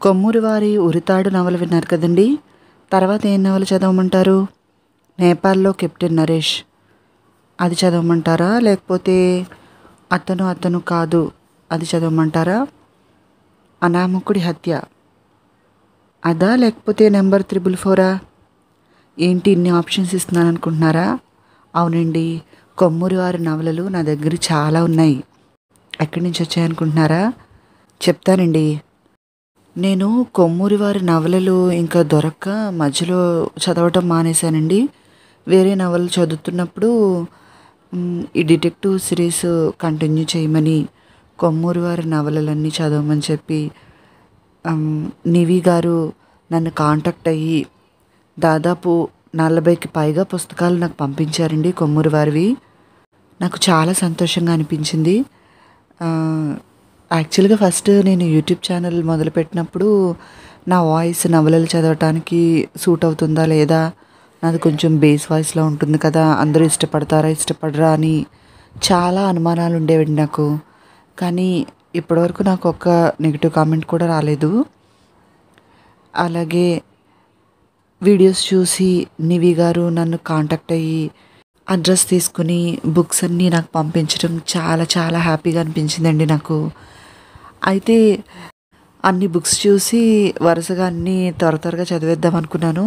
కొమ్మూరి వారి ఉరితాడు నవల విన్నారు కదండి. తర్వాత ఏం నవల చదవమంటారు? నేపాల్లో కెప్టెన్ నరేష్ అది చదవమంటారా? లేకపోతే అతను అతను కాదు అది చదవమంటారా? అనామకుడి హత్య అదా? లేకపోతే నెంబర్ 444 ఏంటి ఇన్ని ఆప్షన్స్ ఇస్తున్నాను అనుకుంటున్నారా? అవునండి, కొమ్మూరి వారి నవలలు నా దగ్గర చాలా ఉన్నాయి. ఎక్కడి నుంచి వచ్చాయనుకుంటున్నారా? చెప్తానండి. నేను కొమ్మూరి వారి నవలలు ఇంకా దొరక్క మధ్యలో చదవటం మానేశానండి. వేరే నవలలు చదువుతున్నప్పుడు ఈ డిటెక్టివ్ సిరీస్ కంటిన్యూ చేయమని కొమ్మూరి వారి నవలలన్నీ చదవమని చెప్పి నివి గారు నన్ను కాంటాక్ట్ అయ్యి దాదాపు 40కి పైగా పుస్తకాలు నాకు పంపించారండి కొమ్మూరి వారివి. నాకు చాలా సంతోషంగా అనిపించింది. యాక్చువల్గా ఫస్ట్ నేను యూట్యూబ్ ఛానల్ మొదలుపెట్టినప్పుడు నా వాయిస్ నవలలు చదవటానికి సూట్ అవుతుందా లేదా, నాది కొంచెం బేస్ వాయిస్లో ఉంటుంది కదా, అందరూ ఇష్టపడతారా ఇష్టపడరా అని చాలా అనుమానాలు ఉండేవండి నాకు. కానీ ఇప్పటివరకు నాకు ఒక్క నెగిటివ్ కామెంట్ కూడా రాలేదు. అలాగే వీడియోస్ చూసి నివి గారు నన్ను కాంటాక్ట్ అయ్యి అడ్రస్ తీసుకుని బుక్స్ అన్నీ నాకు పంపించడం చాలా చాలా హ్యాపీగా అనిపించిందండి నాకు. అయితే అన్ని బుక్స్ చూసి వరుసగా అన్నీ త్వరగా చదివేద్దాం అనుకున్నాను.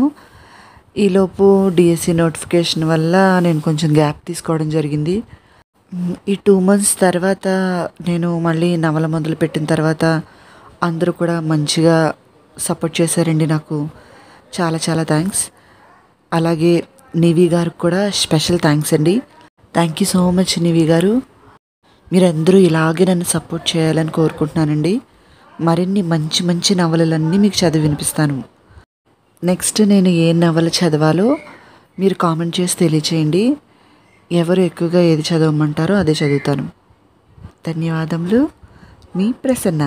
ఈలోపు డిఎస్సి నోటిఫికేషన్ వల్ల నేను కొంచెం గ్యాప్ తీసుకోవడం జరిగింది. ఈ 2 months తర్వాత నేను మళ్ళీ నవల మొదలుపెట్టిన తర్వాత అందరూ కూడా మంచిగా సపోర్ట్ చేశారండి నాకు. చాలా చాలా థ్యాంక్స్. అలాగే నివి గారికి కూడా స్పెషల్ థ్యాంక్స్ అండి. థ్యాంక్ యూ సో మచ్ నివి గారు. మీరందరూ ఇలాగే నన్ను సపోర్ట్ చేయాలని కోరుకుంటున్నానండి. మరిన్ని మంచి మంచి నవలలన్నీ మీకు చదివి వినిపిస్తాను. నెక్స్ట్ నేను ఏ నవల చదవాలో మీరు కామెంట్ చేసి తెలియచేయండి. ఎవరు ఎక్కువగా ఏది చదవమంటారో అదే చదువుతాను. ధన్యవాదములు. మీ ప్రసన్న.